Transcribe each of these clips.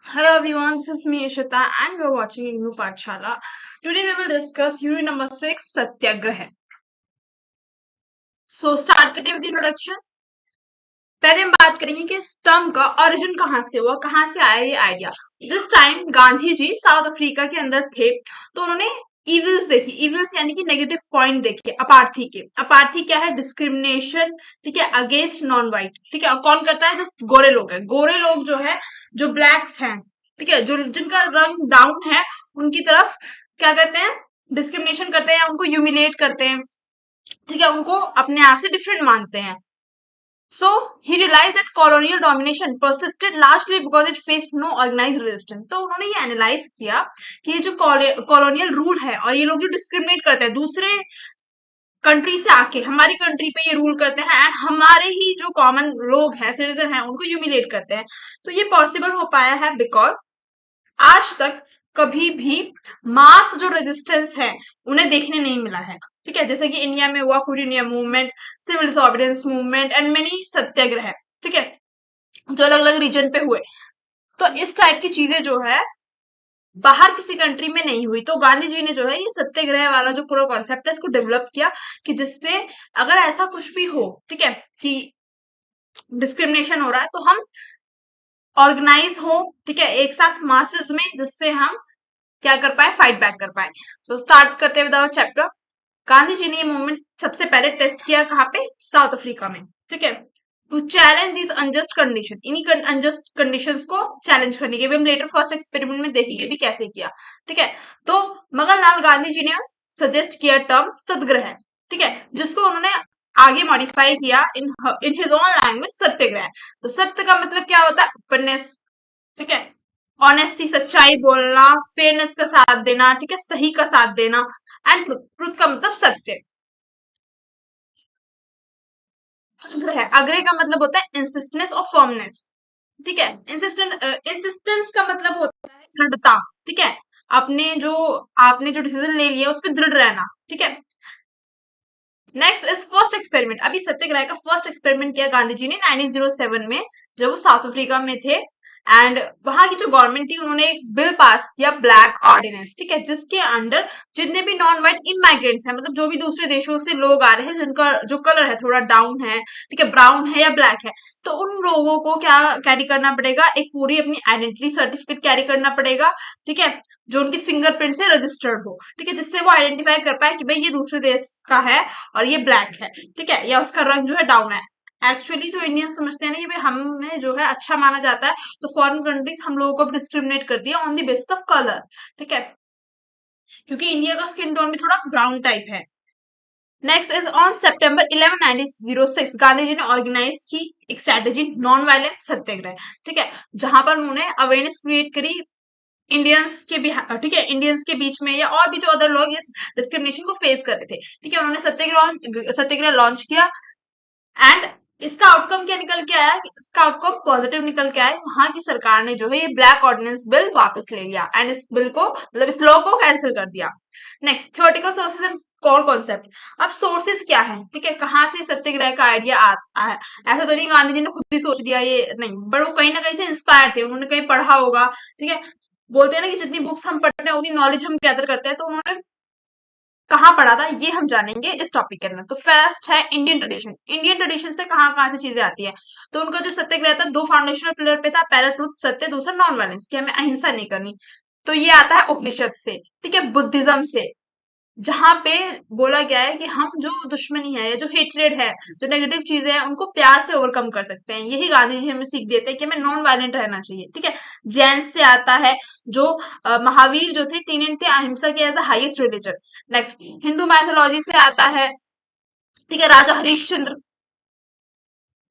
Hello everyone, this is me Ishita and you're watching Ignu Pathshala. Today we will discuss unit number 6 Satyagraha. So start करते हैं with introduction. पहले हम बात करेंगे कि इस टर्म का ओरिजिन कहाँ से हुआ, कहाँ से आया ये आइडिया। जिस time Gandhi ji south Africa के अंदर थे तो उन्होंने इविल्स देखी, इविल्स यानी कि नेगेटिव पॉइंट देखे अपार्थी के। अपार्थी क्या है? डिस्क्रिमिनेशन, ठीक है, अगेंस्ट नॉन वाइट, ठीक है। और कौन करता है? जो गोरे लोग हैं, गोरे लोग जो है, जो ब्लैक्स हैं, ठीक है, जो जिनका रंग डाउन है, उनकी तरफ क्या करते हैं? डिस्क्रिमिनेशन करते हैं, उनको ह्यूमिलेट करते हैं, ठीक है, उनको अपने आप से डिफरेंट मानते हैं। So he realized that colonial domination persisted largely because it faced no organized resistance. तो उन्होंने ये एनालाइज किया कि ये जो कॉलोनियल रूल है और ये लोग जो डिस्क्रिमिनेट करते हैं दूसरे कंट्री से आके हमारी कंट्री पे ये रूल करते हैं एंड हमारे ही जो कॉमन लोग हैं, सिटीजन हैं, उनको ह्यूमिलेट करते हैं। तो ये पॉसिबल हो पाया है बिकॉज आज तक कभी भी मास जो रेजिस्टेंस है उन्हें देखने नहीं मिला है, ठीक है। जैसे कि इंडिया में हुआ Quit India movement, civil disobedience movement and many satyagraha, ठीक है, जो अलग अलग रीजन पे हुए। तो इस टाइप की चीजें जो है बाहर किसी कंट्री में नहीं हुई। तो गांधी जी ने जो है ये सत्याग्रह वाला जो पूरा कॉन्सेप्ट है इसको डेवलप किया कि जिससे अगर ऐसा कुछ भी हो, ठीक है, कि डिस्क्रिमिनेशन हो रहा है तो हम ऑर्गेनाइज हो, ठीक है, एक साथ मासेस में, जिससे हम क्या कर पाए? फाइट बैक कर पाए। तो स्टार्ट करते हैं विद चैप्टर। गांधी जी ने ये मूवमेंट सबसे पहले टेस्ट किया कहाँ पे? साउथ अफ्रीका में, ठीक है, to challenge this unjust condition. इन्हीं अनजस्ट कंडीशंस को चैलेंज करने के भी हम लेटर फर्स्ट एक्सपेरिमेंट में देखेंगे भी कैसे किया, ठीक है। तो मगनलाल गांधी जी ने सजेस्ट किया टर्म सत्याग्रह, ठीक है, जिसको उन्होंने आगे मॉडिफाई किया इन हिज ओन लैंग्वेज सत्याग्रह। तो सत्य का मतलब क्या होता है? ओपननेस, ठीक है, ऑनेस्टी, सच्चाई बोलना, फेयरनेस का साथ देना, ठीक है, सही का साथ देना एंड ट्रुथ। ट्रुथ का मतलब सत्य। अग्रह है, अग्रह का मतलब होता है इंसिस्टेंस और फर्मनेस, ठीक है। इंसिस्टेंस का मतलब होता है दृढ़ता, ठीक है, अपने जो आपने जो डिसीजन ले लिया उस पर दृढ़ रहना, ठीक है। Next is first experiment. अभी सत्याग्रह का फर्स्ट एक्सपेरिमेंट किया गांधी जी ने 1907 में, जब वो साउथ अफ्रीका में थे। एंड वहां की जो गवर्नमेंट थी उन्होंने एक बिल पास किया, ब्लैक ऑर्डिनेंस, ठीक है, जिसके अंडर जितने भी नॉन व्हाइट इमाइग्रेंट्स हैं, मतलब जो भी दूसरे देशों से लोग आ रहे हैं जिनका जो कलर है थोड़ा डाउन है, ठीक है, ब्राउन है या ब्लैक है, तो उन लोगों को क्या कैरी करना पड़ेगा? एक पूरी अपनी आइडेंटिटी सर्टिफिकेट कैरी करना पड़ेगा, ठीक है, जो उनके फिंगरप्रिंट से रजिस्टर्ड हो, ठीक है, जिससे वो आइडेंटिफाई कर पाए कि भाई ये दूसरे देश का है और ये ब्लैक है, ठीक है, या उसका रंग जो है डाउन है। एक्चुअली जो इंडियन समझते हैं ना कि भाई हमें जो है अच्छा माना जाता है, तो फॉरेन कंट्रीज हम लोगों को डिस्क्रिमिनेट करती है on the basis of colour, ठीक है, क्योंकि इंडिया का स्किन टोन भी थोड़ा ब्राउन टाइप है। नेक्स्ट इज ऑन सितंबर 11 1906 गांधी जी ने ऑर्गेनाइज की एक स्ट्रेटेजी नॉन वायलेंट सत्याग्रह, ठीक है, जहां पर उन्होंने अवेयरनेस क्रिएट करी इंडियंस के भी, ठीक है, इंडियंस के बीच में या और भी जो अदर लोग इस डिस्क्रिमिनेशन को फेस कर रहे थे, ठीक है। उन्होंने सत्याग्रह लॉन्च किया एंड इसका आउटकम क्या निकल के आया? इसका आउटकम पॉजिटिव निकल के आया। वहां की सरकार ने जो है ये ब्लैक ऑर्डिनेंस बिल वापस ले लिया एंड इस बिल को, मतलब इस लॉ को कैंसिल कर दिया। Next theoretical sources and core concept. अब सोर्सेज क्या है, ठीक है, कहाँ से सत्याग्रह का आइडिया आता है? ऐसा तो नहीं गांधी जी ने खुद ही सोच दिया, ये नहीं, बट वो कहीं ना कहीं से इंस्पायर थे, उन्होंने कहीं पढ़ा होगा, ठीक है। बोलते हैं ना कि जितनी बुक्स हम पढ़ते हैं उतनी नॉलेज हम गैदर करते हैं, तो उन्होंने कहाँ पढ़ा था ये हम जानेंगे इस टॉपिक के अंदर। तो फर्स्ट है इंडियन ट्रेडिशन। इंडियन ट्रेडिशन से कहाँ कहाँ से चीजें आती है? तो उनका जो सत्याग्रह था दो फाउंडेशनल पिलर पे था, पहला ट्रुथ सत्य, दूसरा नॉन वायलेंस, कि हमें अहिंसा नहीं करनी। तो ये आता है उपनिषद से, ठीक है, बुद्धिज्म से, जहां पे बोला गया है कि हम जो दुश्मनी है या जो हेट्रेड है, जो नेगेटिव चीजें हैं, उनको प्यार से ओवरकम कर सकते हैं। यही गांधी जी हमें सीख देते हैं कि हमें नॉन वायलेंट रहना चाहिए, ठीक है। जैन से आता है, जो महावीर जो थे टीनेंट थे अहिंसा के as the highest religion. Next Hindu mythology से आता है, ठीक है, राजा हरिश्चंद्र,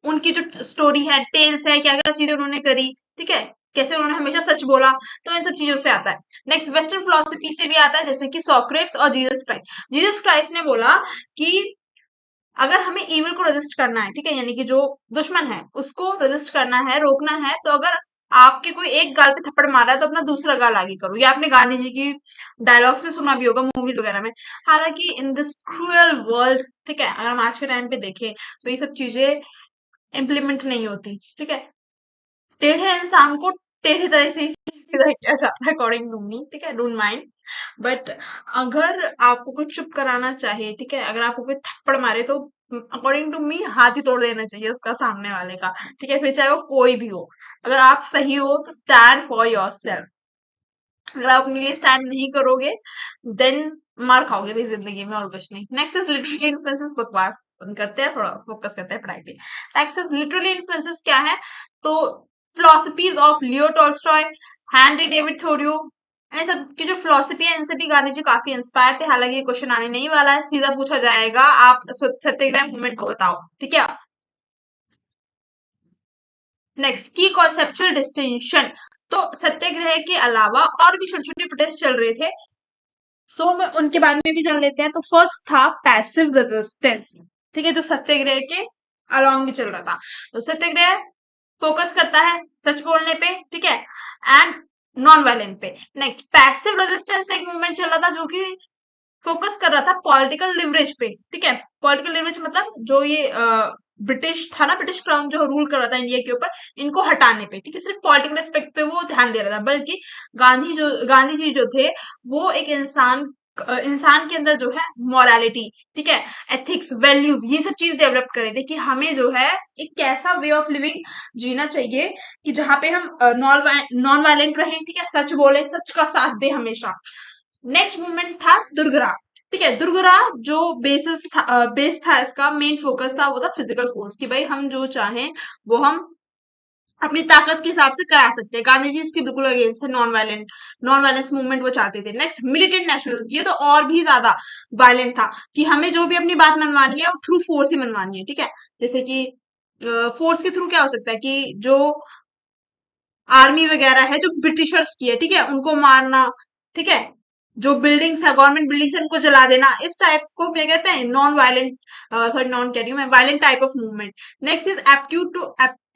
उनकी जो स्टोरी है, टेल्स है, क्या क्या चीजें उन्होंने करी, ठीक है, कैसे उन्होंने हमेशा सच बोला, तो इन सब चीजों से आता है। नेक्स्ट वेस्टर्न फिलोसफी से भी आता है, जैसे कि सोक्रेट्स और जीसस क्राइस्ट। जीसस क्राइस्ट ने बोला कि अगर हमें ईविल को रेजिस्ट करना है, ठीक है, यानी कि जो दुश्मन है उसको रेजिस्ट करना है, रोकना है, तो अगर आपके कोई एक गाल पे थप्पड़ मारा है तो अपना दूसरा गाल आगे करो। ये आपने गांधी जी की डायलॉग्स में सुना भी होगा, मूवीज वगैरह में। हालांकि इन दिस क्रूअल वर्ल्ड, ठीक है, अगर हम आज के टाइम पे देखें तो ये सब चीजें इम्प्लीमेंट नहीं होती, ठीक है। टेढ़े इंसान को टेढ़ी तरह से ही सीधा किया जाता है अकॉर्डिंग टू मी, ठीक है, डोंट माइंड। बट अगर आपको कोई चुप कराना चाहे, ठीक है, अगर आपको कोई थप्पड़ मारे तो अकॉर्डिंग टू मी हाथ ही तोड़ देना चाहिए उसका, सामने वाले का, ठीक है, फिर चाहे वो कोई भी हो। अगर आप सही हो तो स्टैंड फॉर योर सेल्फ। अगर आप अपने लिए स्टैंड नहीं करोगे देन मार खाओगे भी जिंदगी में, और कुछ नहीं। नेक्स्ट इज लिटरली इन्फ्लुएंसेस, बकवास बंद करते हैं, थोड़ा फोकस करते हैं पढ़ाई पे। नेक्स्ट इज लिटरली इन्फ्लुएंसेस क्या है, तो philosophies of Leo Tolstoy, Henry David Thoreau, इन सब की जो फिलोसफी है इनसे भी गांधी जी काफी इंस्पायर थे। हालांकि ये क्वेश्चन आने नहीं वाला है, सीधा पूछा जाएगा आप सत्याग्रह मूवमेंट को बताओ, ठीक है। नेक्स्ट की कॉन्सेप्चुअल डिस्टिंक्शन, तो सत्याग्रह के अलावा और भी छोटे छोटे प्रोटेस्ट चल रहे थे, सो मैं उनके बारे में भी जान लेते हैं। तो फर्स्ट था पैसिव रेजिस्टेंस, ठीक है, जो सत्याग्रह के अलॉन्ग भी चल रहा था। तो सत्याग्रह फोकस करता है सच बोलने पे, ठीक है, एंड नॉन वायलेंट पे। नेक्स्ट पैसिव रेजिस्टेंस एक मूवमेंट चल रहा था जो कि फोकस कर रहा था पॉलिटिकल लिवरेज पे, ठीक है। पॉलिटिकल लिवरेज मतलब जो ये ब्रिटिश था ना, ब्रिटिश क्राउन जो रूल कर रहा था इंडिया के ऊपर, इनको हटाने पे, ठीक है, सिर्फ पॉलिटिकल एस्पेक्ट पे वो ध्यान दे रहा था। बल्कि गांधी जी जो थे वो एक इंसान के अंदर जो है मोरालिटी, ठीक है, एथिक्स, वैल्यूज, ये सब चीज डेवलप करे थे कि हमें जो है एक कैसा वे ऑफ लिविंग जीना चाहिए कि जहाँ पे हम नॉन वायलेंट रहें, ठीक है, सच बोले, सच का साथ दे हमेशा। नेक्स्ट मूवमेंट था दुर्गरा, ठीक है। दुर्गरा जो बेस था इसका मेन फोकस था वो था फिजिकल फोर्स, कि भाई हम जो चाहें वो हम अपनी ताकत के हिसाब से करा सकते हैं। गांधी जी इसके बिल्कुल अगेंस्ट है, नॉन वायलेंस मूवमेंट वो चाहते थे। नेक्स्ट मिलिटेंट नेशनलिज्म, ये तो और भी ज्यादा वायलेंट था कि हमें जो भी अपनी बात मनवानी है वो थ्रू फोर्स ही मनवानी है, ठीक है। जैसे कि फोर्स के थ्रू क्या हो सकता है कि जो आर्मी वगैरह है जो ब्रिटिशर्स की है, ठीक है, उनको मारना, ठीक है, जो बिल्डिंग्स है, गवर्नमेंट बिल्डिंग्स है, उनको जला देना, इस टाइप को क्या कहते हैं, नॉन वायलेंट, सॉरी नॉन कह रही हूँ मैं, violent type of movement. Next is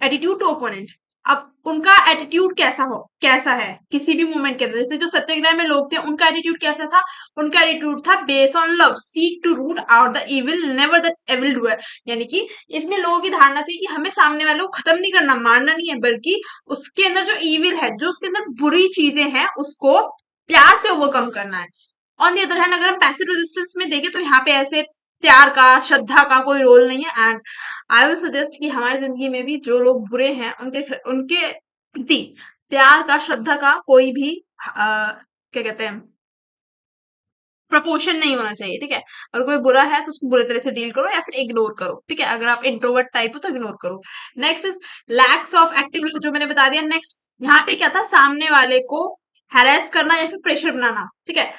attitude to opponent. अब उनका एटीट्यूड कैसा है किसी भी मूवमेंट के अंदर, जैसे जो सत्याग्रह में लोग थे उनका एटीट्यूड कैसा था, उनका एटीट्यूड था based on love, seek to root out the evil, never the evil doer. यानी कि इसमें लोगों की धारणा थी कि हमें सामने वालों को खत्म नहीं करना, मारना नहीं है, बल्कि उसके अंदर जो ईविल है, जो उसके अंदर बुरी चीजें हैं, उसको प्यार से ओवरकम करना है। ऑन दी अदर हैंड अगर हम पैसिव रेजिस्टेंस में देखें तो यहाँ पे ऐसे प्यार का, श्रद्धा का कोई रोल नहीं है। एंड आई विल सजेस्ट कि हमारी जिंदगी में भी जो लोग बुरे हैं उनके उनके प्रति प्यार का, श्रद्धा का कोई भी क्या कहते हैं, प्रपोर्शन नहीं होना चाहिए, ठीक है। और कोई बुरा है तो उसको बुरे तरह से डील करो या फिर इग्नोर करो, ठीक है। अगर आप इंट्रोवर्ट टाइप हो तो इग्नोर करो। Next is lakhs of active, जो मैंने बता दिया। नेक्स्ट यहाँ पे क्या था, सामने वाले को हैरेस करना या फिर प्रेशर बनाना, ठीक है।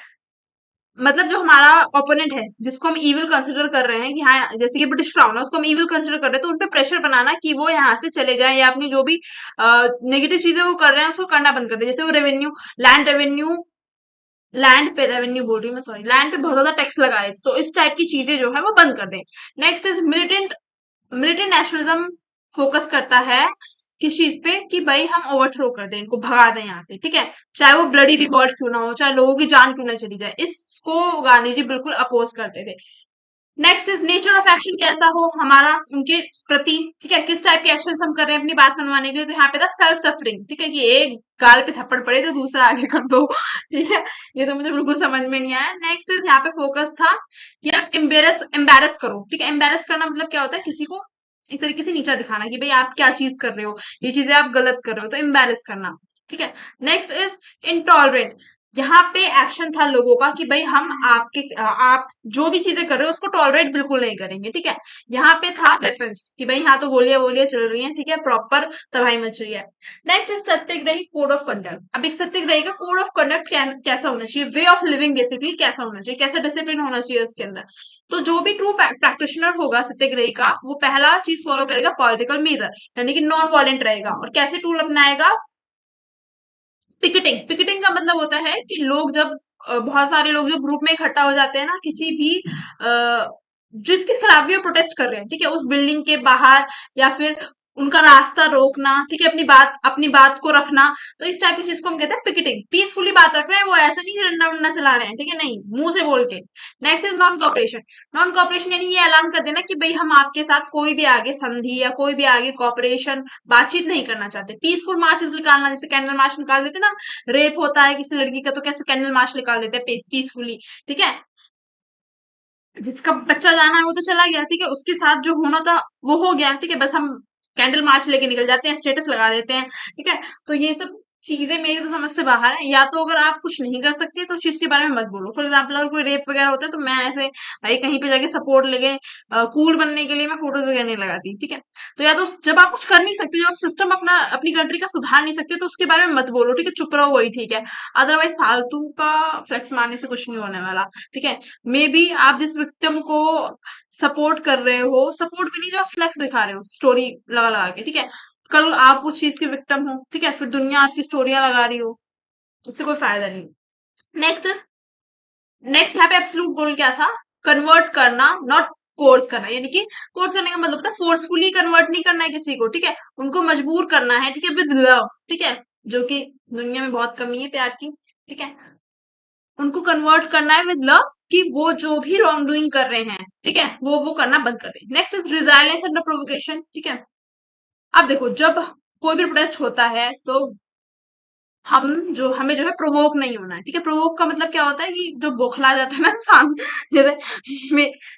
मतलब जो हमारा ओपोनेंट है जिसको हम इविल कंसिडर कर रहे हैं कि हाँ, जैसे कि ब्रिटिश क्राउन है उसको हम इविल कंसिडर कर रहे हैं, तो उनपे प्रेशर बनाना कि वो यहाँ से चले जाएं या अपनी जो भी नेगेटिव चीजें वो कर रहे हैं उसको करना बंद कर दे। जैसे वो लैंड पे रेवेन्यू बोल रही हूँ मैं, सॉरी, लैंड पे बहुत ज्यादा टैक्स लगा रहे थे, तो इस टाइप की चीजें जो है वो बंद कर दें। Next is militant militant nationalism, focus करता है किस चीज पे कि भाई हम ओवरथ्रो कर दें, इनको भगा दें यहाँ से, ठीक है, चाहे वो ब्लडी रिवॉल्ट क्यों ना हो, चाहे लोगों की जान क्यों ना चली जाए, इसको गांधी जी बिल्कुल अपोज करते थे। Next is nature of action, कैसा हो हमारा उनके प्रति, ठीक है, किस टाइप के एक्शन हम कर रहे हैं अपनी बात मनवाने के लिए। तो यहाँ पे था सेल्फ सफरिंग, ठीक है, कि एक गाल पे थप्पड़ पड़े तो दूसरा आगे कर दो ठीक है, ये तो मुझे बिल्कुल समझ में नहीं आया। नेक्स्ट इज यहाँ पे फोकस था कि आप एम्बेरस करो, ठीक है। एम्बेरस करना मतलब क्या होता है, किसी को एक तरीके से नीचा दिखाना कि भाई आप क्या चीज कर रहे हो, ये चीजें आप गलत कर रहे हो, तो एम्बेरस करना, ठीक है। नेक्स्ट इज इंटॉलरेंट, यहाँ पे एक्शन था लोगों का कि भाई हम आप जो भी चीजें कर रहे हो उसको टॉलरेट बिल्कुल नहीं करेंगे, ठीक है। यहाँ पे था वेपन्स कि भाई यहाँ तो गोलियां वोलियां चल रही हैं, ठीक है, प्रॉपर तबाही मच रही है। Next is satyagrahi code of conduct. अब एक सत्याग्रही का कोड ऑफ कंडक्ट कैसा होना चाहिए, वे ऑफ लिविंग बेसिकली कैसा होना चाहिए, कैसा डिसिप्लिन होना चाहिए उसके अंदर। तो जो भी ट्रू प्रैक्टिशनर होगा सत्याग्रही का, वो पहला चीज फॉलो करेगा पॉलिटिकल मीजर, यानी कि नॉन वायलेंट रहेगा। और कैसे टूल अपनाएगा, पिकेटिंग का मतलब होता है कि लोग जब बहुत सारे लोग जब ग्रुप में इकट्ठा हो जाते हैं ना, किसी भी जिसके खिलाफ भी वो प्रोटेस्ट कर रहे हैं, ठीक है, उस बिल्डिंग के बाहर या फिर उनका रास्ता रोकना, ठीक है, अपनी बात को रखना। तो इस टाइप की चीज को हम कहते हैं पिकेटिंग। पीसफुली बात रख रहे हैं, वो ऐसा नहीं कि डंडा वंडा चला रहे हैं, ठीक है, नहीं, मुंह से बोल के। Next is non cooperation. Non cooperation यानी ये ऐलान कर देना कि भाई हम आपके साथ कोई भी आगे संधि या कोई भी आगे कॉपरेशन बातचीत नहीं करना चाहते। पीसफुल मार्चेस निकालना, जैसे कैंडल मार्च निकाल देते ना, रेप होता है किसी लड़की का तो कैसे कैंडल मार्च निकाल देते हैं पीसफुली, ठीक है। जिसका बच्चा जाना है वो तो चला गया, ठीक है, उसके साथ जो होना था वो हो गया, ठीक है, बस हम कैंडल मार्च लेके निकल जाते हैं, स्टेटस लगा देते हैं, ठीक है। तो ये सब चीजें मेरी तो समझ से बाहर है। या तो अगर आप कुछ नहीं कर सकते तो उस चीज के बारे में मत बोलो। फॉर एग्जाम्पल अगर कोई रेप वगैरह होता है तो मैं ऐसे भाई कहीं पे जाके सपोर्ट लेके कूल बनने के लिए मैं फोटोज वगैरह नहीं लगाती, ठीक है। तो या तो जब आप कुछ कर नहीं सकते, जब आप सिस्टम अपनी कंट्री का सुधार नहीं सकते तो उसके बारे में मत बोलो, ठीक है, चुप रहो, वही ठीक है। अदरवाइज फालतू का फ्लेक्स मारने से कुछ नहीं होने वाला, ठीक है। मे बी आप जिस विक्टिम को सपोर्ट कर रहे हो, सपोर्ट भी नहीं, जो फ्लेक्स दिखा रहे हो स्टोरी लगा लगा के, ठीक है, कल आप उस चीज की विक्टिम हो, ठीक है, फिर दुनिया आपकी स्टोरियां लगा रही हो, उससे कोई फायदा नहीं। नेक्स्ट नेक्स्ट यहाँ पे एब्सोल्यूट गोल क्या था? कन्वर्ट करना, नॉट कोर्स करना। यानी कि कोर्स करने का मतलब होता है फोर्सफुली कन्वर्ट नहीं करना है किसी को, ठीक है, उनको मजबूर करना है, ठीक है, विद लव, ठीक है, जो कि दुनिया में बहुत कमी है प्यार की, ठीक है। उनको कन्वर्ट करना है विद लव, कि वो जो भी रॉन्ग डूइंग कर रहे हैं, ठीक है, वो करना बंद कर दें। Next is resilience under provocation, ठीक है। अब देखो, जब कोई भी प्रोटेस्ट होता है तो हमें जो है प्रोवोक नहीं होना है, ठीक है। प्रोवोक का मतलब क्या होता है कि जो बौखला जाता है ना इंसान, जैसे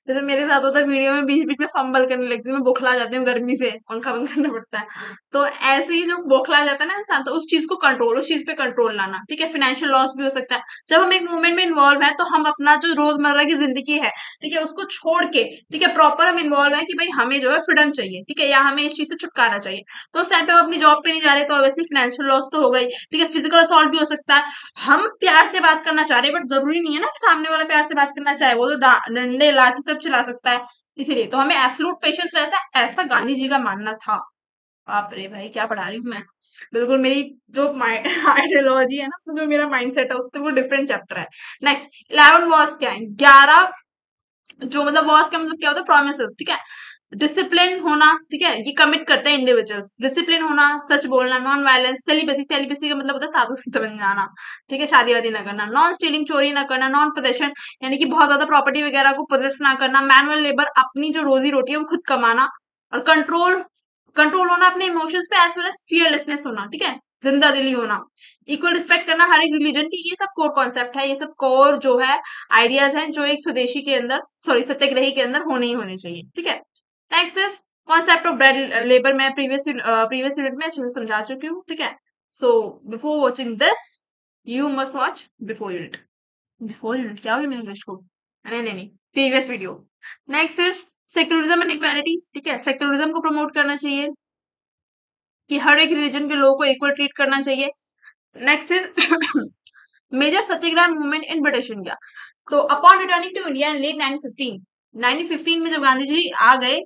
जैसे मेरे साथ होता है, वीडियो में बीच बीच में फंबल करने लगती हूँ, मैं बौखला जाती हूँ, गर्मी से पंखा बंद करना पड़ता है। तो ऐसे ही जो बौखला जाता है ना इंसान, तो उस चीज पे कंट्रोल लाना, ठीक है। फाइनेंशियल लॉस भी हो सकता है। जब हम एक मूवमेंट में इन्वॉल्व है तो हम अपना जो रोजमर्रा की जिंदगी है, ठीक है, उसको छोड़ के, ठीक है, प्रॉपर हम इन्वॉल्व है कि भाई हमें जो है फ्रीडम चाहिए, ठीक है, या हमें इस चीज से छुटकारा चाहिए। तो उस टाइम पे हम अपनी जॉब पे नहीं जा रहे तो ऑब्वियसली फाइनेंशियल लॉस तो होगा ही, ठीक है। फिजिकल असॉल्ट भी हो सकता है। हम प्यार से बात करना चाह रहे हैं बट जरूरी नहीं है ना कि सामने वाला प्यार से बात करना चाहे, वो तो डंडे लाठी सब चला सकता है। इसीलिए तो हमें एब्सोल्यूट पेशेंस रहता है, ऐसा गांधी जी का मानना था। बाप रे भाई, क्या पढ़ा रही हूँ मैं। बिल्कुल मेरी जो आइडियोलॉजी है ना, जो मेरा माइंडसेट है उससे वो डिफरेंट चैप्टर है। नेक्स्ट 11 वॉज क्या है? 11 जो मतलब वॉज का मतलब क्या होता है? प्रोमिसेस, ठीक है। डिसिप्लिन होना, ठीक है, ये कमिट करते हैं इंडिविजुअल्स। डिसिप्लिन होना, सच बोलना, नॉन वायलेंस, सेलिबेसी। सेलिबेसी का मतलब होता है साधु संत बन जाना, ठीक है, शादी वादी ना करना। नॉन स्टीलिंग, चोरी ना करना। नॉन पोजेशन, यानी कि बहुत ज्यादा प्रॉपर्टी वगैरह को पोजेस ना करना। मैनुअल लेबर, अपनी जो रोजी रोटी है वो खुद कमाना। और कंट्रोल कंट्रोल होना अपने इमोशंस पे, एज वेल एज फियरलेसनेस होना, ठीक है, जिंदा दिली होना। इक्वल रिस्पेक्ट करना हर एक रिलीजन की। ये सब कोर कॉन्सेप्ट है, ये सब कोर जो है आइडियाज हैं जो एक स्वदेशी के अंदर, सॉरी, सत्याग्रही के अंदर होने ही होने चाहिए, ठीक है। Next is concept of bread labour. मैं प्रीवियस यूनिट में अच्छे से समझा चुकी हूँ, ठीक है। So before watching this you must watch before unit क्या होगी मेरी इंग्लिश को, नहीं नहीं नहीं, previous video. Next is secularism and equality, ठीक है। सेक्युलरिज्म को प्रमोट करना चाहिए कि हर एक रिलीजन के लोगों को इक्वल ट्रीट करना चाहिए। Next is major satyagraha movement in British India. तो upon returning to India in late 1915 में जब गांधी जी आ गए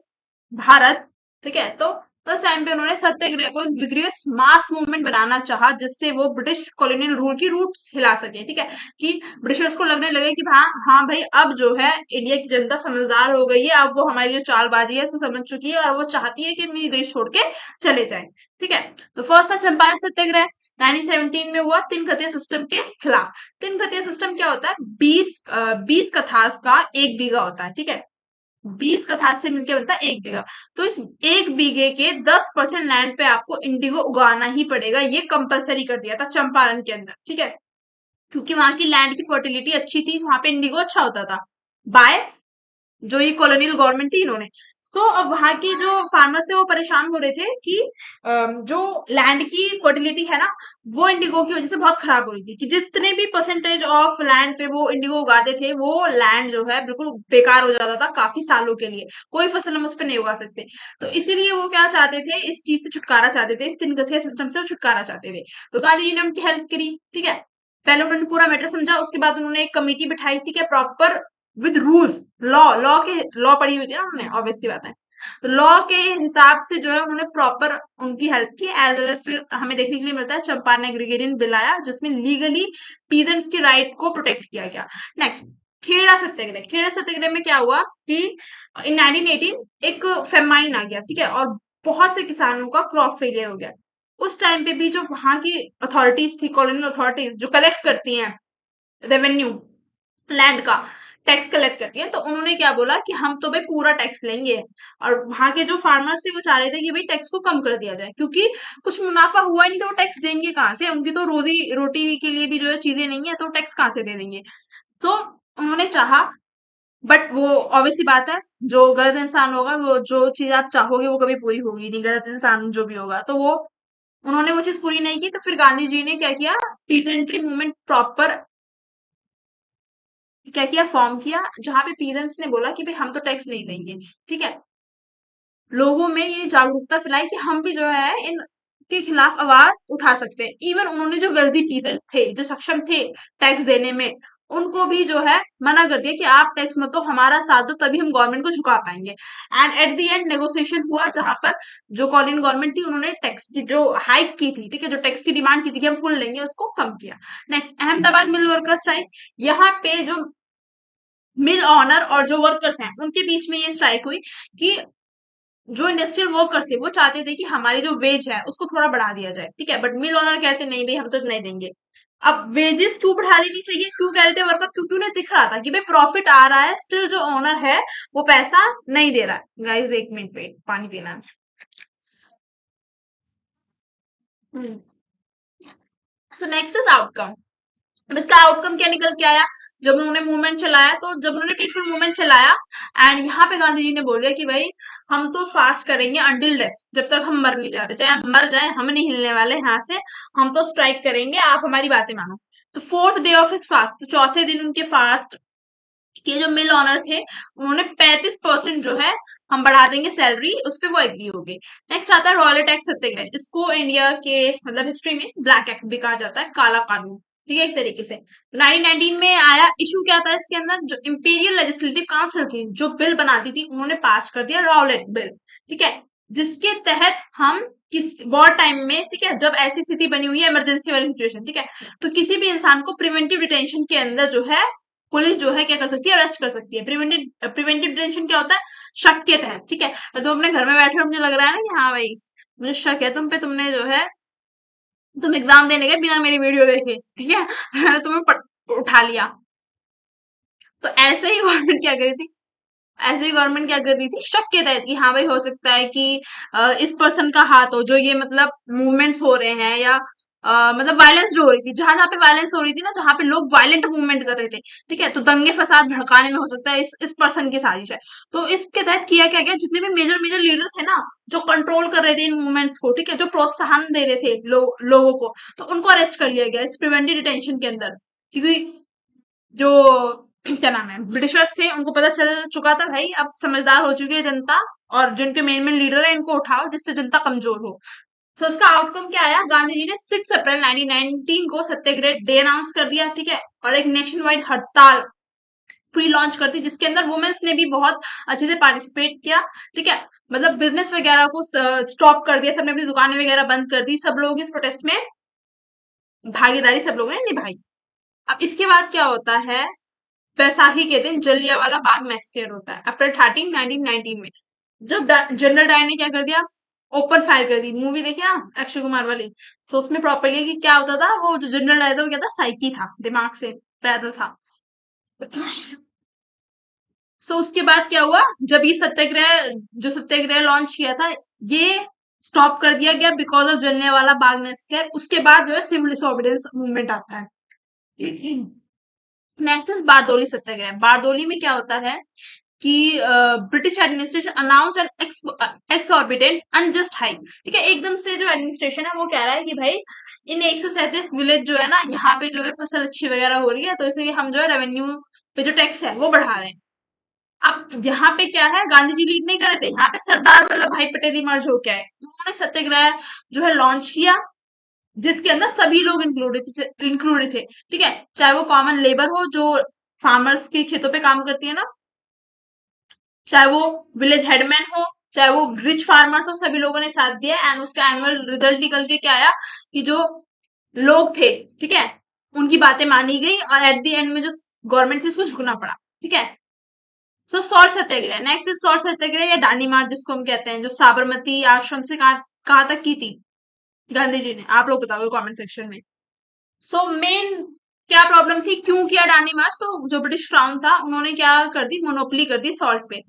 भारत, ठीक है, तो उस टाइम पे उन्होंने सत्याग्रह को विग्रियस मास मूवमेंट बनाना चाहा, जिससे वो ब्रिटिश कॉलोनियल रूल की रूट्स हिला सके, ठीक है, कि ब्रिटिशर्स को लगने लगे कि हाँ हाँ भाई, अब जो है इंडिया की जनता समझदार हो गई है, अब वो हमारी जो चालबाजी है उसको समझ चुकी है और वो चाहती है कि हम ये देश छोड़ के चले जाए, ठीक है। तो फर्स्ट था चंपारण सत्याग्रह, 1917 में हुआ, तीन खतिया सिस्टम के खिलाफ। तीन खतिया सिस्टम क्या होता है? 20 कथास का एक बीघा होता है, ठीक है, 20 कथास से मिलकर बनता है एक बीघा। तो इस एक बीघे के 10% लैंड पे आपको इंडिगो उगाना ही पड़ेगा, ये कंपलसरी कर दिया था चंपारण के अंदर, ठीक है, क्योंकि वहां की लैंड की फर्टिलिटी अच्छी थी, वहां पे इंडिगो अच्छा होता था, बाय जो ये कॉलोनियल गवर्नमेंट थी इन्होंने। अब वहां के जो फार्मर्स थे वो परेशान हो रहे थे कि जो लैंड की फर्टिलिटी है ना, वो इंडिगो की वजह से बहुत खराब हो रही थी, कि जितने भी परसेंटेज ऑफ लैंड पे वो इंडिगो उगाते थे वो लैंड जो है बिल्कुल बेकार हो जाता था काफी सालों के लिए, कोई फसल हम उस पर नहीं उगा सकते। तो इसीलिए वो क्या चाहते थे, इस चीज से छुटकारा चाहते थे, इस तीन गठिया सिस्टम से वो छुटकारा चाहते थे। तो गांधी जी ने उनकी हेल्प करी, ठीक है। पहले उन्होंने पूरा मैटर समझा, उसके बाद उन्होंने एक कमेटी बिठाई, ठीक है, प्रॉपर विद रूल्स, लॉ पढ़ी हुई थी ना उन्होंने, ऑब्वियसली बात है। तो लॉ के हिसाब से जो है उन्होंने प्रॉपर उनकी हेल्प की। एज वेल एज फिर हमें देखने के लिए मिलता है चंपारण एग्रीगेरियन बिल आया, जिसमें लीगली पीजेंट्स के राइट को प्रोटेक्ट किया गया। नेक्स्ट, खेड़ा सत्याग्रह। खेड़ा सत्याग्रह में क्या हुआ कि इन 1918 एक फेमाइन आ गया, ठीक है, और बहुत से किसानों का क्रॉप फेलियर हो गया। उस टाइम पे भी जो वहां की अथॉरिटीज थी, कॉलोनियल अथॉरिटीज जो कलेक्ट करती हैं रेवेन्यू लैंड का, टैक्स कलेक्ट करती है, तो उन्होंने क्या बोला कि हम तो भाई पूरा टैक्स लेंगे। और वहां के जो फार्मर्स थे वो चाह रहे थे कि भाई टैक्स को कम कर दिया जाए, क्योंकि कुछ मुनाफा हुआ ही नहीं तो वो टैक्स देंगे कहाँ से, उनकी तो रोजी रोटी के लिए भी जो है चीजें नहीं है, तो टैक्स कहाँ से दे देंगे। तो उन्होंने चाहा, बट वो ऑब्वियसली बात है, जो गलत इंसान होगा, वो जो चीज आप चाहोगे वो कभी पूरी होगी नहीं, गलत इंसान जो भी होगा, तो वो उन्होंने वो चीज पूरी नहीं की। तो फिर गांधी जी ने क्या किया, पीसेंट्री मूवमेंट प्रॉपर क्या किया, फॉर्म किया, जहां पे पीजेंट्स ने बोला कि भाई हम तो टैक्स नहीं देंगे। ठीक है, लोगों में ये जागरूकता फैलाई कि हम भी जो है इन के खिलाफ आवाज उठा सकते हैं। इवन उन्होंने जो वेल्दी पीजेंट्स थे, जो सक्षम थे टैक्स देने में, उनको भी जो है मना कर दिया कि आप टैक्स मत दो, हमारा साथ दो, तभी हम गवर्नमेंट को झुका पाएंगे। And at the end negotiation हुआ, जहां पर जो कॉलोनियल गवर्नमेंट थी उन्होंने टैक्स की जो हाइक की थी, ठीक है, जो टैक्स की डिमांड की थी कि हम फुल लेंगे, उसको कम किया। Next, Ahmedabad mill worker strike. यहाँ पे जो मिल ऑनर और जो वर्कर्स हैं उनके बीच में ये स्ट्राइक हुई कि जो इंडस्ट्रियल वर्कर्स थे वो चाहते थे कि हमारी जो वेज है उसको थोड़ा बढ़ा दिया जाए। ठीक है, बट मिल ओनर कहते नहीं भाई हम तो नहीं देंगे। अब वेजेस क्यों बढ़ा देनी चाहिए, क्यों कह रहे थे वर्कर, क्योंकि उन्हें दिख रहा था कि भाई प्रॉफिट आ रहा है, स्टिल जो ओनर है वो पैसा नहीं दे रहा है। गाइस एक मिनट, पे पानी पीना है। So next is outcome. अब इसका आउटकम क्या निकल के आया, जब उन्होंने मूवमेंट चलाया, तो जब उन्होंने पीसफुल मूवमेंट चलाया, एंड यहाँ पे गांधी जी ने बोल दिया कि भाई हम तो फास्ट करेंगे अंटिल डेथ, जब तक हम मर नहीं जाते, चाहे हम मर जाए हम नहीं हिलने वाले यहाँ से, हम तो स्ट्राइक करेंगे, आप हमारी बातें मानो। तो fourth day of his fast, तो चौथे दिन उनके फास्ट के जो मिल ऑनर थे उन्होंने 35% जो है हम बढ़ा देंगे सैलरी, उस पे वो एग्री हो गए। नेक्स्ट आता है रॉयलेट एक्ट सत्याग्रह, जिसको इंडिया के मतलब हिस्ट्री में ब्लैक एक्ट भी कहा जाता है, काला कानून। ठीक है, एक तरीके से 1919 में आया। इशू क्या था इसके अंदर, जो इंपीरियल लेजिस्लेटिव काउंसिल थी जो बिल बनाती थी, उन्होंने पास कर दिया रॉयलेट बिल। ठीक है, जिसके तहत हम किस वॉर टाइम में, ठीक है, जब ऐसी स्थिति बनी हुई है इमरजेंसी वाली सिचुएशन, ठीक है, तो किसी भी इंसान को प्रिवेंटिव डिटेंशन के अंदर जो है पुलिस जो है क्या कर सकती है, अरेस्ट कर सकती है। प्रिवेंटिव डिटेंशन क्या होता है, शक के तहत। ठीक है, और तुम अपने घर में बैठे हो, मुझे लग रहा है ना कि हाँ भाई मुझे शक है तुम पे, तुमने जो है तुम एग्जाम देने गए बिना मेरी वीडियो देखे, ठीक है, मैंने तुम्हें उठा लिया। तो ऐसे ही गवर्नमेंट क्या करी थी, ऐसे ही गवर्नमेंट क्या कर रही थी, शक के तहत कि हाँ भाई हो सकता है कि इस पर्सन का हाथ हो, जो ये मतलब मूवमेंट्स हो रहे हैं, या मतलब वायलेंस जो हो रही थी, जहां जहां पे वायलेंस हो रही थी ना, जहां पे लोग वायलेंट मूवमेंट कर रहे थे, ठीक है, तो दंगे फसाद भड़काने में हो सकता है इस पर्सन की साजिश है। तो इसके तहत किया क्या गया, जितने भी मेजर मेजर लीडर थे ना, जो कंट्रोल कर रहे थे इन मूवमेंट्स को, ठीक है, जो प्रोत्साहन दे रहे थे लोगों को, तो उनको अरेस्ट कर लिया गया इस प्रिवेंटिव डिटेंशन के अंदर। क्योंकि जो क्या नाम है ब्रिटिशर्स थे, उनको पता चल चुका था भाई अब समझदार हो चुकी है जनता, और जिनके मेन मेन लीडर है इनको उठाओ जिससे जनता कमजोर हो। तो इसका आउटकम क्या आया, गांधी जी ने 6 अप्रैल 1919 को सत्याग्रह डे अनाउंस कर दिया। ठीक है, और एक नेशन वाइड हड़ताल प्री लॉन्च कर दी, जिसके अंदर वुमेन्स ने भी बहुत अच्छे से पार्टिसिपेट किया। ठीक है, मतलब बिजनेस वगैरह को स्टॉप कर दिया, सबने अपनी दुकानें वगैरह बंद कर दी, सब लोग इस प्रोटेस्ट में भागीदारी सब लोगों ने निभाई। अब इसके बाद क्या होता है, वैसाखी के दिन जलियांवाला बाग मैसेकर होता है, अप्रैल 13 1919 में। जब जनरल डायर ने क्या कर दिया, ओपन फायर कर दी। मूवी देखी ना अक्षय कुमार वाली, तो उसमें प्रॉपरली कि क्या होता था, वो जो जनरल डायर था वो क्या था, साइकी था, दिमाग से पैदल था। सो उसके बाद क्या हुआ, जब ये सत्याग्रह जो सत्याग्रह लॉन्च किया था, ये स्टॉप कर दिया गया because of Jallianwala Bagh massacre. उसके बाद जो है सिविल डिसोबीडियंस मूवमेंट आता है। Next is Bardoli satyagraha. बारदोली में क्या होता है कि British administration announce an exorbitant unjust hike. ठीक है, एकदम से जो एडमिनिस्ट्रेशन है वो कह रहा है कि भाई इन 137 विलेज जो है ना, यहाँ पे जो है फसल अच्छी वगैरह हो रही है, तो इसलिए हम जो है रेवेन्यू पे जो टैक्स है वो बढ़ा रहे हैं। अब यहाँ पे क्या है, गांधी जी लीड नहीं कर रहे थे, यहाँ पे सरदार वल्लभ भाई पटेल इमर्ज होके आए, उन्होंने सत्याग्रह जो है लॉन्च किया, जिसके अंदर सभी लोग इंक्लूडेड थे। ठीक है, चाहे वो कॉमन लेबर हो जो फार्मर्स के खेतों पे काम करती है ना, चाहे वो विलेज हेडमैन हो, चाहे वो रिच फार्मर्स हो, सभी लोगों ने साथ दिया। एंड उसका एनुअल रिजल्ट निकल के क्या आया कि जो लोग थे, ठीक है, उनकी बातें मानी गई, और एट द एंड में जो गवर्नमेंट थी उसको झुकना पड़ा। ठीक है, so salt satyagraha, next is salt satyagraha या दांडी मार्च जिसको हम कहते हैं, जो साबरमती आश्रम से कहाँ तक की थी गांधी जी ने, आप लोग बताओगे कमेंट सेक्शन में। सो मेन क्या प्रॉब्लम थी, क्यों किया दांडी मार्च, तो जो ब्रिटिश क्राउन था उन्होंने क्या कर दी, मोनोपोली कर दी सॉल्ट पे।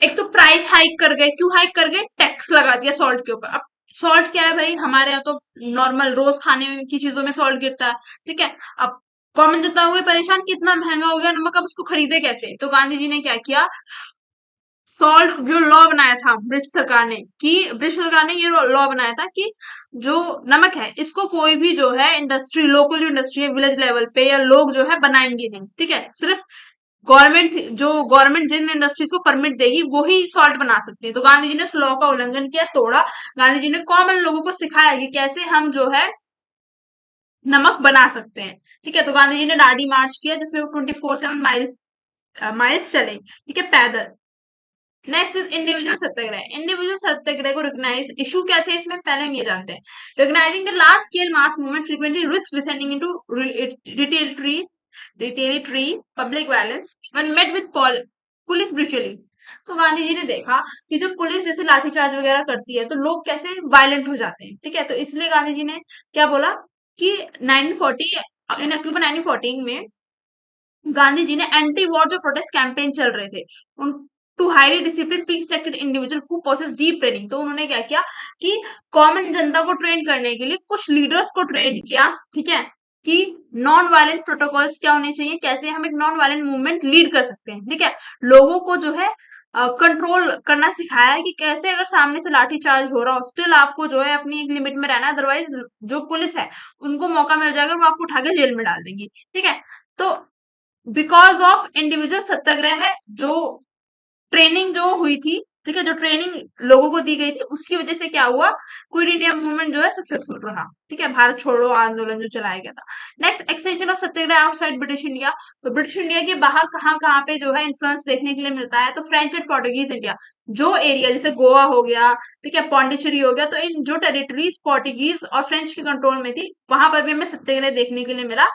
एक तो प्राइस हाइक कर गए, क्यों हाइक कर गए, टैक्स लगा दिया सॉल्ट के ऊपर। अब सॉल्ट क्या है भाई, हमारे यहाँ तो नॉर्मल रोज खाने की चीजों में सॉल्ट गिरता है, ठीक है। अब कॉमन जनता हुई परेशान कि इतना महंगा हो गया नमक, अब उसको खरीदे कैसे, तो गांधी जी ने क्या किया, सॉल्ट जो लॉ बनाया था ब्रिटिश सरकार ने, कि ब्रिटिश सरकार ने ये लॉ बनाया था कि जो नमक है इसको कोई भी जो है इंडस्ट्री, लोकल जो इंडस्ट्री है विलेज लेवल पे या लोग जो है बनाएंगे नहीं, ठीक है। सिर्फ गवर्नमेंट जिन इंडस्ट्रीज को परमिट देगी वो ही सॉल्ट बना सकती है। तो गांधी जी ने उस लॉ का उल्लंघन किया, तोड़ा। गांधी जी ने कॉमन लोगों को सिखाया कि कैसे हम जो है नमक बना सकते हैं, ठीक है। तो गांधी जी ने दांडी मार्च किया जिसमें वो 24/7 माइल्स चले, ठीक है, पैदल। Next is individual satyagraha, individual satyagraha को रिकॉग्नाइज इशू क्या थे इसमें, पहले हम ये जानते हैं। Recognising the large scale mass movement frequently risk descending into retaliatory public violence when met with police brutally. तो गांधी जी ने देखा कि जब पुलिस जैसे लाठीचार्ज वगैरह करती है तो लोग कैसे वायलेंट हो जाते हैं, ठीक है। तो इसलिए गांधी जी ने क्या बोला कि 1940 इन अक्टूबर 1914 में गांधी जी ने एंटी वॉर जो प्रोटेस्ट कैंपेन चल रहे थे उन to highly discipline pre selected individual who possess deep training, तो उन्होंने क्या किया कि कॉमन जनता को ट्रेन करने के लिए कुछ लीडर्स को ट्रेन किया, ठीक है, कि नॉन वायलेंट प्रोटोकॉल्स क्या होने चाहिए, कैसे हम एक नॉन वायलेंट मूवमेंट लीड कर सकते हैं, ठीक है। लोगों को जो है कंट्रोल करना सिखाया है कि कैसे अगर सामने से लाठी चार्ज हो रहा हो स्टिल आपको जो है अपनी एक लिमिट में रहना है, अदरवाइज जो पुलिस है उनको मौका मिल जाएगा, वो आपको उठा के जेल में डाल देंगी, ठीक है। तो बिकॉज ऑफ इंडिविजुअल सत्याग्रह है, जो ट्रेनिंग जो हुई थी, ठीक है, जो ट्रेनिंग लोगों को दी गई थी उसकी वजह से क्या हुआ, क्विट इंडिया मूवमेंट जो है सक्सेसफुल रहा, ठीक है, भारत छोड़ो आंदोलन जो चलाया गया था। Next, extension of Satyagraha outside British India, तो ब्रिटिश इंडिया के बाहर कहाँ कहाँ पे जो है इन्फ्लुएंस देखने के लिए मिलता है, तो फ्रेंच एंड पोर्टुगीज इंडिया, जो एरिया जैसे गोवा हो गया, ठीक है, पौंडीचेरी हो गया, तो इन जो टेरिटरीज पोर्टुगीज और फ्रेंच के कंट्रोल में थी वहां पर भी हमें सत्याग्रह देखने के लिए मिला।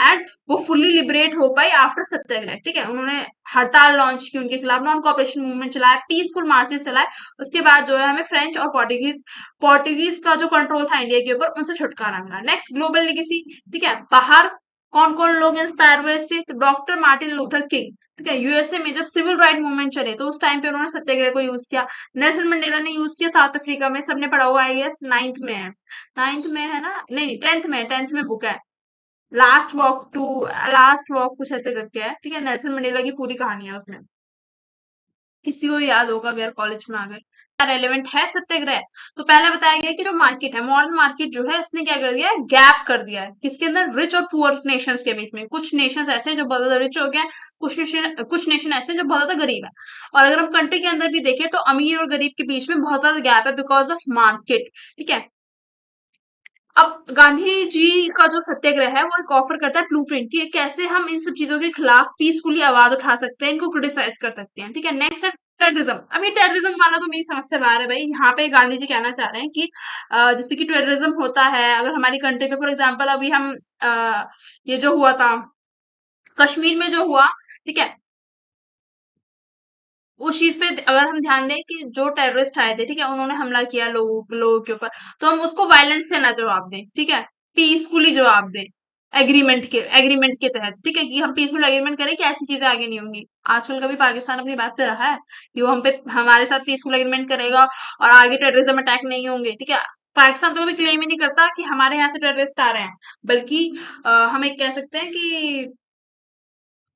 एंड वो फुल्ली लिबरेट हो पाई आफ्टर सत्याग्रह, ठीक है। उन्होंने हड़ताल लॉन्च की उनके खिलाफ, नॉन कॉपरेशन मूवमेंट चलाया, पीसफुल मार्चेस चलाए। उसके बाद जो है हमें फ्रेंच और पोर्टुगीज का जो कंट्रोल था इंडिया के ऊपर उनसे छुटकारा मिला। नेक्स्ट, ग्लोबल लेगेसी, ठीक है, बाहर कौन कौन लोग इंस्पायर हुए इससे, तो डॉक्टर मार्टिन लूथर किंग, ठीक है, यूएसए में जब सिविल राइट मूवमेंट चले तो उस टाइम पे उन्होंने सत्याग्रह को यूज किया। नेल्सन मंडेला ने यूज किया साउथ अफ्रीका में, सबने पढ़ा हुआ है, यस, नाइन्थ में है ना, नहीं, टेंथ में बुक है, लास्ट वॉक कुछ ऐसे करके है, ठीक है, नेल्सन मंडेला की पूरी कहानी है उसमें, किसी को याद होगा अभी यार कॉलेज में आ गए। रेलेवेंट है सत्याग्रह, तो पहले बताया गया कि जो मार्केट है, मॉडर्न मार्केट जो है इसने क्या कर दिया है, गैप कर दिया है किसके अंदर, रिच और पुअर नेशंस के बीच में। कुछ नेशंस ऐसे हैं जो बहुत ज्यादा रिच हो गए हैं, कुछ नेशन ऐसे हैं जो बहुत ज्यादा गरीब है। और अगर हम कंट्री के अंदर भी देखें तो अमीर और गरीब के बीच में बहुत ज्यादा गैप है बिकॉज ऑफ मार्केट, ठीक है। अब गांधी जी का जो सत्याग्रह है वो एक ऑफर करता है ब्लूप्रिंट कि कैसे हम इन सब चीजों के खिलाफ पीसफुली आवाज उठा सकते हैं, इनको क्रिटिसाइज कर सकते हैं, ठीक है। नेक्स्ट है टेररिज्म। अब ये टेररिज्म वाला तो मेरी समझ से बाहर है भाई, यहाँ पे गांधी जी कहना चाह रहे हैं कि जैसे कि टेररिज्म होता है अगर हमारी कंट्री पे, फॉर एग्जाम्पल अभी हम ये जो हुआ था कश्मीर में जो हुआ, ठीक है, उस चीज पे अगर हम ध्यान दें कि जो टेररिस्ट आए थे, ठीक है, उन्होंने हमला किया लोगों के ऊपर, तो हम उसको वायलेंस से ना जवाब दें, ठीक है, पीसफुली जवाब दें, एग्रीमेंट के तहत, ठीक है, कि हम पीसफुल एग्रीमेंट करें कि ऐसी चीजें आगे नहीं होंगी। आजकल कभी पाकिस्तान अपनी बात पे रहा है कि वो हम पे हमारे साथ पीसफुल एग्रीमेंट करेगा और आगे टेररिज्म अटैक नहीं होंगे, ठीक है। पाकिस्तान तो कभी क्लेम ही नहीं करता कि हमारे यहाँ से टेररिस्ट आ रहे हैं, बल्कि हम एक कह सकते हैं कि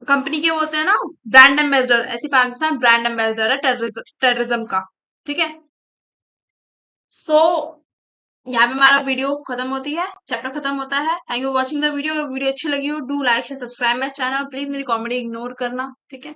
कंपनी के वो होते हैं ना ब्रांड एम्बेसडर, ऐसी पाकिस्तान ब्रांड एम्बेसडर है टेररिज्म का, ठीक है। सो यहाँ पे हमारा वीडियो खत्म होती है, चैप्टर खत्म होता है। Thank you watching the video. अगर वीडियो अच्छी लगी हो do like share subscribe my channel, please मेरी कॉमेडी इग्नोर करना, ठीक है।